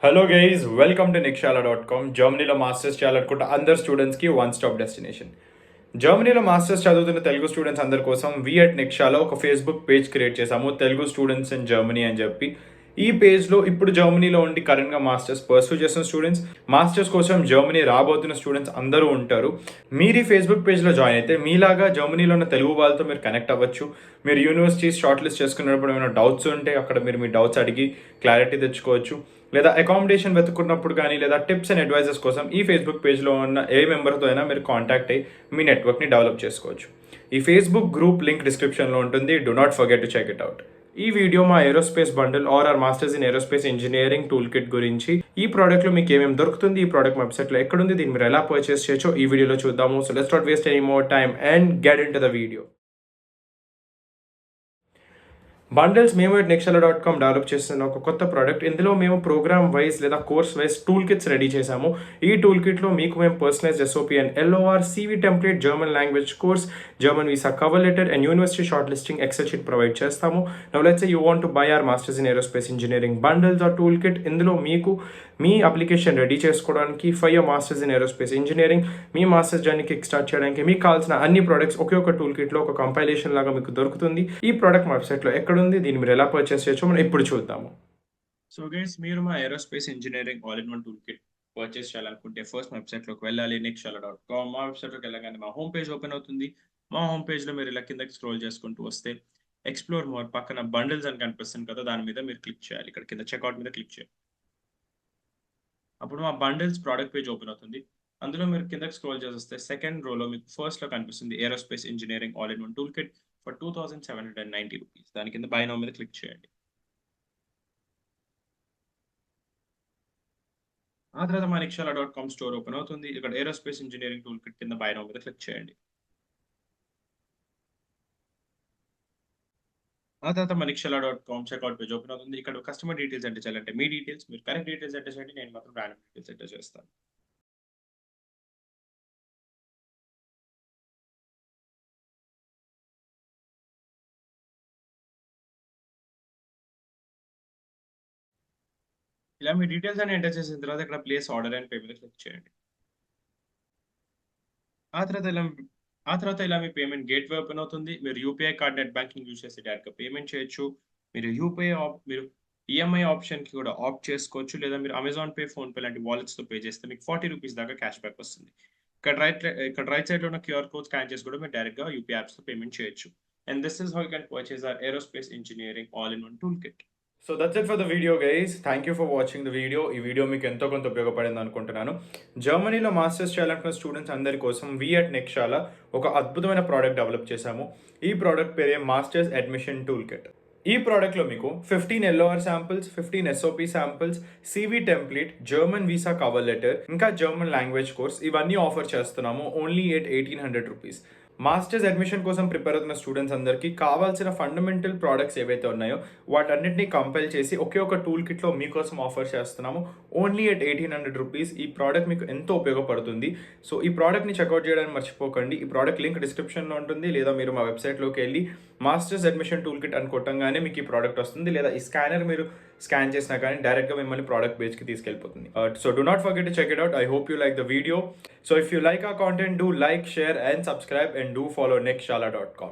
Hello guys, welcome to nikshala.com. జర్మనీలో masters చేయాలనుకుంటే అందరు స్టూడెంట్స్కి వన్ స్టాప్ డెస్టినేషన్. జర్మనీలో మాస్టర్స్ చదువుతున్న తెలుగు స్టూడెంట్స్ అందరి కోసం వి అట్ నిక్షాలో ఒక ఫేస్బుక్ పేజ్ క్రియేట్ చేశాము, తెలుగు స్టూడెంట్స్ ఇన్ జర్మనీ అని చెప్పి. ఈ పేజ్లో ఇప్పుడు జర్మనీలో ఉండి కరెంట్గా మాస్టర్స్ పర్సూ చేస్తున్న స్టూడెంట్స్, మాస్టర్స్ కోసం జర్మనీ రాబోతున్న స్టూడెంట్స్ అందరూ ఉంటారు. మీరు ఈ ఫేస్బుక్ పేజ్లో జాయిన్ అయితే మీలాగా జర్మనీలో ఉన్న తెలుగు వాళ్ళతో మీరు కనెక్ట్ అవ్వచ్చు. మీరు యూనివర్సిటీస్ షార్ట్ లిస్ట్ చేసుకున్నప్పుడు ఏమైనా డౌట్స్ ఉంటే అక్కడ మీరు మీ డౌట్స్ అడిగి క్లారిటీ తెచ్చుకోవచ్చు. లేదా అకామిడేషన్ వెతుకున్నప్పుడు కానీ, లేదా టిప్స్ అండ్ అడ్వైజెస్ కోసం ఈ ఫేస్బుక్ పేజ్లో ఉన్న ఏ మెంబర్తో అయినా మీరు కాంటాక్ట్ అయ్యి మీ నెట్వర్క్ని డెవలప్ చేసుకోవచ్చు. ఈ ఫేస్బుక్ గ్రూప్ లింక్ డిస్క్రిప్షన్లో ఉంటుంది. Do not forget to check it out. ఈ వీడియో మా aerospace bundle or masters in aerospace engineering tool kit గురించి. ఈ ప్రోడక్ట్లో మీకు ఏమేమి దొరుకుతుంది, ఈ ప్రోడక్ట్ వెబ్సైట్లో ఎక్కడుంది, దీన్ని మీరు ఎలా పర్చేస్ చేయొచ్చో ఈ వీడియోలో చూద్దాము. So let's not waste any more time and get in to the video. Bundles మేము nikshala.com డెవలప్ చేస్తున్న ఒక కొత్త ప్రోడక్ట్. ఇందులో మేము ప్రోగ్రామ్ వైజ్ లేదా course wise tool kits ready చేశాము. ఈ టూల్ కిట్లో మీకు మేము personalize SOP and LOR, CV template, German language course, German visa cover letter and university short listing Excel sheet provide చేస్తాము. Now let's say you want to buy are masters in aerospace engineering bundles or tool kit. ఇందులో మీకు మీ application ready చేసుకోవడానికి, for your masters in aerospace engineering, మీ masters journey kickstart చేయడానికి మీకు కావాల్సిన అన్ని ప్రోడక్ట్స్ ఒకే ఒక టూల్ కిట్లో ఒక కంపైలేషన్ లాగా మీకు దొరుకుతుంది. ఈ ప్రోడక్ట్ వెబ్సైట్లో ఎక్కడుంది, దీన్ని మీరు ఎలా పర్చేస్ చేయొచ్చో మనం ఇప్పుడు చూద్దాము. సో గైస్, మీరు మా aerospace engineering all in one tool kit purchase చేయాలనుకుంటే ఫస్ట్ వెబ్సైట్లోకి వెళ్ళాలి, nikshala.com. మా వెబ్సైట్లోకి వెళ్ళగానే మా హోమ్ పేజ్ ఓపెన్ అవుతుంది. మా హోమ్ పేజ్లో మీరు ఇలా కిందకి స్క్రోల్ చేసుకుంటూ వస్తే ఎక్స్ప్లోర్ మోర్ పక్కన బండిల్స్ అని కనిపిస్తుంది కదా, దాని మీద మీరు క్లిక్ చేయాలి. ఇక్కడ కింద చెక్అవుట్ మీద క్లిక్ చేయాలి. అప్పుడు మా బండిల్స్ ప్రోడక్ట్ పేజ్ ఓపెన్ అవుతుంది. అందులో మీరు కిందకి స్క్రోల్ చేస్తే సెకండ్ రోలో మీకు ఫస్ట్లో కనిపిస్తుంది aerospace engineering all in one tool kit for 2790 rupees. దాని కింద బై నౌ మీద క్లిక్ చేయండి. ఆ తర్వాత మా nikshala.com స్టోర్ ఓపెన్ అవుతుంది. ఇక్కడ ఏరోస్పేస్ ఇంజనీరింగ్ టూల్ కిట్ కింద బై నౌ మీద క్లిక్ చేయండి. ఆ తర్వాత మా nikshala.com చెక్అవుట్ పేజ్ ఓపెన్ అవుతుంది. ఇక్కడ కస్టమర్ డీటెయిల్స్ ఎంటర్ చేయాలంటే మీ డీటెయిల్స్, మీరు కరెక్ట్ డీటెయిల్స్ ఎంటర్ చేయండి. నేను మాత్రం రాండమ్ డీటెయిల్స్ ఎంటర్ చేస్తాను. ఇలా మీ డీటెయిల్స్ అని ఎంటర్ చేసిన తర్వాత ఇక్కడ ప్లేస్ ఆర్డర్ అండ్ పే మీద క్లిక్ చేయండి. ఆ తర్వాత ఇలా మీ పేమెంట్ గేట్వే ఓపెన్ అవుతుంది. మీరు UPI card, net banking use చేసి డైరెక్ట్గా పేమెంట్ చేయొచ్చు. మీరు మీరు ఈఎంఐ ఆప్షన్కి కూడా ఆప్ట్ చేసుకోవచ్చు. లేదా మీరు అమెజాన్ పే, ఫోన్పే లాంటి వాలెట్స్తో పే చేస్తే మీకు 40 రూపీస్ దాకా క్యాష్ బ్యాక్ వస్తుంది. ఇక్కడ రైట్ సైడ్లో ఉన్న క్యూఆర్ కోడ్ స్కాన్ చేసి కూడా మీరు డైరెక్ట్గా యూపీఐ యాప్స్తో పేమెంట్ చేయొచ్చు. And this is how you can purchase our aerospace engineering all in one tool kit. So that's it for the video guys. Thank you for watching the video. ఈ video మీకు ఎంతో కొంత ఉపయోగపడింది అనుకుంటున్నాను. జర్మనీలో masters చేయాలనుకున్న students అందరి కోసం వి అట్ నిక్షాలా ఒక అద్భుతమైన ప్రోడక్ట్ డెవలప్ చేశాము. ఈ ప్రోడక్ట్ పేరే మాస్టర్స్ అడ్మిషన్ టూల్ కిట్. ఈ ప్రోడక్ట్లో మీకు 15 LOR samples, 15 SOP samples, CV template, German visa cover letter, ఇంకా జర్మన్ లాంగ్వేజ్ కోర్స్ ఇవన్నీ ఆఫర్ చేస్తున్నాము only at 1800 rupees. Masters admission కోసం ప్రిపేర్ అవుతున్న స్టూడెంట్స్ అందరికీ కావాల్సిన ఫండమెంటల్ ప్రోడక్ట్స్ ఏవైతే ఉన్నాయో వాటన్నిటిని కంపైల్ చేసి ఒకే ఒక టూల్ కిట్లో మీకోసం ఆఫర్ చేస్తున్నాము ఓన్లీ ఎట్ 1800 రూపీస్. ఈ ప్రోడక్ట్ మీకు ఎంతో ఉపయోగపడుతుంది. సో ఈ ప్రోడక్ట్ని చెక్అవుట్ చేయడానికి మర్చిపోకండి. ఈ ప్రోడక్ట్ లింక్ డిస్క్రిప్షన్లో ఉంటుంది. లేదా మీరు మా వెబ్సైట్లోకి వెళ్ళి మాస్టర్స్ అడ్మిషన్ టూల్ కిట్ అని కొట్టంగానే మీకు ఈ ప్రోడక్ట్ వస్తుంది. లేదా ఈ స్కానర్ మీరు స్కాన్ చేసినా కానీ డైరెక్ట్గా మిమ్మల్ని ప్రోడక్ట్ పేజ్కి తీసుకెళ్ళిపోతుంది. So do not forget to check it out. I hope you like the video. So if you like our content, do like, share and subscribe and do follow nikshala.com.